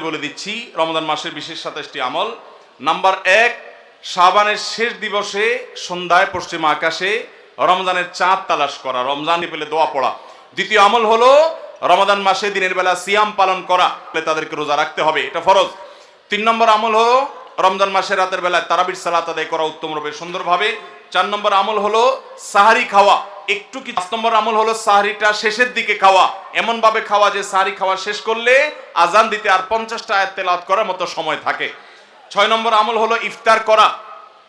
বলে দিচ্ছি রমজান মাসের বিশেষ 27টি আমল। নাম্বার 1, শাবানের শেষ দিবসে সন্ধ্যায় পশ্চিম আকাশে রমজানের চাঁদ তালাশ করা, রমজান পেলে দোয়া পড়া। দ্বিতীয় আমল হলো রমাদান মাসে দিনের বেলা সিয়াম পালন করা, তাদেরকে রোজা রাখতে হবে, এটা ফরজ। 3 নম্বর আমল হলো রমজান মাসে রাতের বেলায় তারাবির সালাত আদায় করা উত্তম রূপে সুন্দরভাবে। 4 নম্বর আমল হলো সাহারি খাওয়া, একটু কি। 5 নম্বর আমল হলো সাহারিটা শেষের দিকে খাওয়া, এমন ভাবে খাওয়া যে সাহারি খাওয়া শেষ করলে আজান দিতে আর 50টা আয়াত তেলাওয়াত করার মতো সময় থাকে। 6 নম্বর আমল হলো ইফতার করা,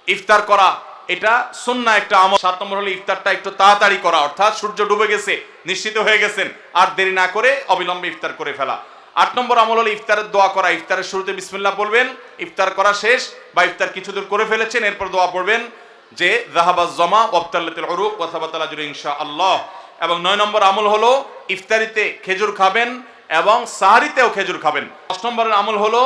ইফতার করা এটা সুন্নাহ একটা আমল। 7 নম্বর হলো ইফতারটা একটু তাড়াতাড়ি করা, অর্থাৎ সূর্য ডুবে গেছে, নিশ্চিত হয়ে গেছেন, আর দেরি না করে অবিলম্বে ইফতার করে ফেলা। 8 নম্বর আমল হলো ইফতারের দোয়া করা, ইফতারের শুরুতে বিসমিল্লাহ বলবেন, ইফতার করা শেষ বা ইফতার কিছু দূর করে ফেলেছেন এরপর দোয়া পড়বেন যে যাহাবাজ জামা ওয়াবতাল্লাতিল উরুক ওয়া সাবাতাল আজরু ইনশাআল্লাহ। এবং 9 নম্বর আমল হলো ইফতারিতে খেজুর খাবেন এবং সাহারিতেও খেজুর খাবেন। 10 নম্বরের আমল হলো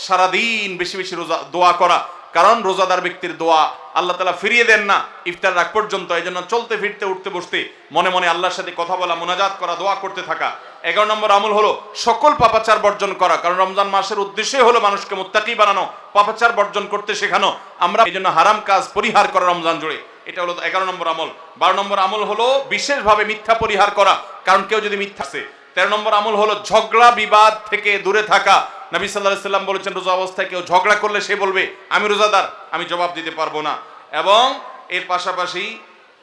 সারাদিন বেশি বেশি রোজা দোয়া করা, কারণ রোজাদার ব্যক্তির দোয়া আল্লাহ তাআলা ফিরিয়ে দেন না ইফতার রাগ পর্যন্ত। এই জন্য চলতে ফিরতে উঠতে বসতে মনে মনে আল্লাহর সাথে কথা বলা, মুনাজাত করা, দোয়া করতে থাকা। 11 নম্বর আমল হলো সকল পাপাচার বর্জন করা, কারণ রমজান মাসের উদ্দেশ্যই হলো মানুষকে মুত্তাকি বানানো, পাপাচার বর্জন করতে শেখানো। আমরা এই জন্য হারাম কাজ পরিহার করা রমজান জুড়ে, এটা হলো 11 নম্বর আমল। 12 নম্বর আমল হলো বিশেষভাবে মিথ্যা পরিহার করা, কারণ কেউ যদি মিথ্যা আছে। 13 নম্বর আমল হলো ঝগড়া বিবাদ থেকে দূরে থাকা। নবী সাল্লাল্লাহু আলাইহি সাল্লাম বলেছেন রোজা অবস্থায় কেউ ঝগড়া করলে সে বলবে আমি রোজাদার, আমি জবাব দিতে পারবো না। এবং এর পাশাপাশি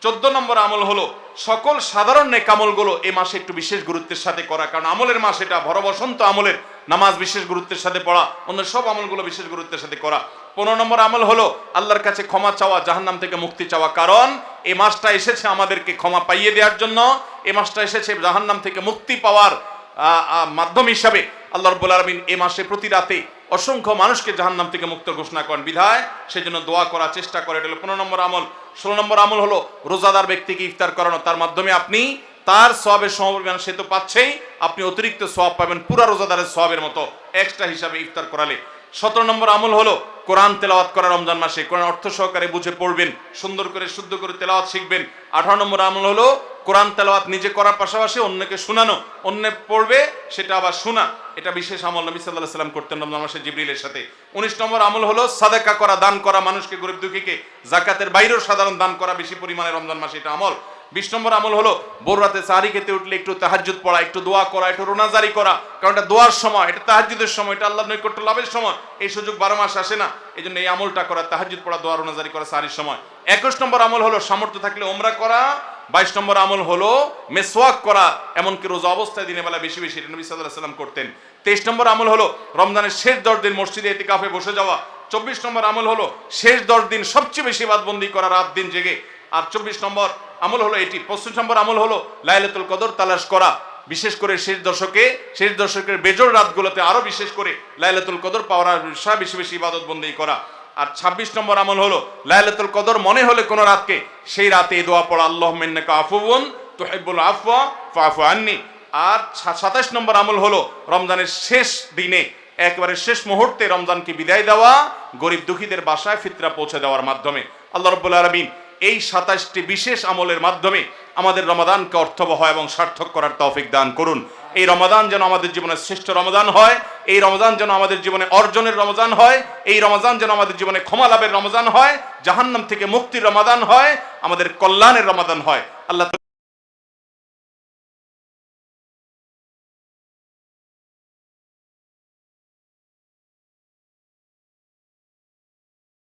14 নম্বর আমল হলো সকল সাধারণ নেক আমলগুলো এই মাসে একটু বিশেষ গুরুত্বের সাথে করা, কারণ আমলের মাস এটা, ভর বসন্ত আমলের। নামাজ বিশেষ গুরুত্বের সাথে পড়া, অন্য সব আমলগুলো বিশেষ গুরুত্বের সাথে করা। 15 নম্বর আমল হলো আল্লাহর কাছে ক্ষমা চাওয়া, জাহান্নাম থেকে মুক্তি চাওয়া, কারণ এই মাসটা এসেছে আমাদেরকে ক্ষমা পাইয়ে দেওয়ার জন্য। এই মাসটা এসেছে জাহান্নাম থেকে মুক্তি পাওয়ার মাধ্যম হিসাবে। আল্লাহ রাব্বুল আলামিন এই মাসে প্রতি রাতে অসংখ্য মানুষকে জাহান্নাম থেকে মুক্ত ঘোষণা করেন, বিধায় সেজন্য দোয়া করা চেষ্টা করে, এটা হলো 15 নম্বর আমল। 16 নম্বর আমল হলো রোজাদার ব্যক্তিকে ইফতার করানো, তার মাধ্যমে আপনি তার সওয়াবের সমপরিমাণ সে তো পাচ্ছেই, আপনি অতিরিক্ত সওয়াব পাবেন পুরা রোজাদারের সওয়াবের মতো এক্সট্রা হিসাবে ইফতার করালে। 17 নম্বর আমল হলো কোরআন তেলাওয়াত করা, রমজান মাসে কোরআন অর্থ সহকারে বুঝে পড়বেন, সুন্দর করে শুদ্ধ করে তেলাওয়াত শিখবেন। 18 নম্বর আমল হলো কোরআন তেলাওয়াত নিজে করার পাশাপাশি অন্যকে শোনানো, অন্য পড়বে সেটা আবার শোনা, এটা বিশেষ আমল নবী সাল্লাল্লাহু আলাইহি সাল্লাম করতেন রমজান মাসে জিবরিলের সাথে। 19 নম্বর আমল হলো সাদাকা করা, দান করা, মানুষকে গরিব দুঃখীকে যাকাতের বাইরেও সাধারণ দান করা বেশি পরিমাণে রমজান মাসে, এটা আমল। 20 নম্বর আমল হলো ভোর রাতে সাহরি খেতে উঠলে একটু তাহাজ্জুদ পড়া, একটু দোয়া করা, একটু রোনাজারি করা, কারণ এটা দোয়ার সময়, এটা তাহাজ্জুদের সময়, এটা আল্লাহর নৈকট্য লাভের সময়। এই সুযোগ 12 মাস আসে না, এই জন্য এই আমলটা করা, তাহাজ্জুদ পড়া, দোয়া, রোনাজারি করা সাহরির সময়। 21 নম্বর আমল হলো সামর্থ্য থাকলে ওমরা করা। 22 নম্বর আমল হলো মেসওয়াক করা, এমনকি রোজা অবস্থায় দিনের বেলা বেশি বেশি, নবী সাল্লাল্লাহু আলাইহি সাল্লাম করতেন। 23 নম্বর আমল হলো রমজানের শেষ 10 দিন মসজিদে ইতিকাফে বসে যাওয়া। 24 নম্বর আমল হলো শেষ 10 দিন সবচেয়ে বেশি ইবাদতবন্দি করা, রাত দিন জেগে। আর 24 নম্বর আমল হলো এটি। 25 নম্বর আমল হলো লাইলাতুল কদর তালাশ করা, বিশেষ করে শেষ দশকের বেজোড় রাতগুলোতে আরো বিশেষ করে লাইলাতুল কদর পাওয়ার বিষয়ে বেশি বেশি ইবাদতবন্দি করা। আর 26 নম্বর আমল হলো লাইলাতুল কদর মনে হলে কোন রাতকে, সেই রাতে এই দোয়া পড়া, আল্লাহুম্মা ইন্নাকা আফুউন তুহিব্বুল আফওয়া ফাআফু আন্নি। আর 27 নম্বর আমল হলো রমজানের শেষ দিনে, একেবারে শেষ মুহূর্তে রমজানকে বিদায় দেওয়া, গরিব দুঃখীদের বাসায় ফিতরা পৌঁছে দেওয়ার মাধ্যমে। আল্লাহ রাব্বুল আলামিন এই 27টি বিশেষ আমলের মাধ্যমে আমাদের রমাদানকে অর্থবহ এবং সার্থক করার তৌফিক দান করুন। এই রমাদান যেন আমাদের জীবনের শ্রেষ্ঠ রমাদান হয়, এই রমাদান যেন আমাদের জীবনে অর্জনের রমজান হয়, এই রমজান যেন আমাদের জীবনে ক্ষমা লাভের রমজান হয়, জাহান্নাম থেকে মুক্তির রমাদান হয়, আমাদের কল্যাণের রমাদান হয়। আল্লাহ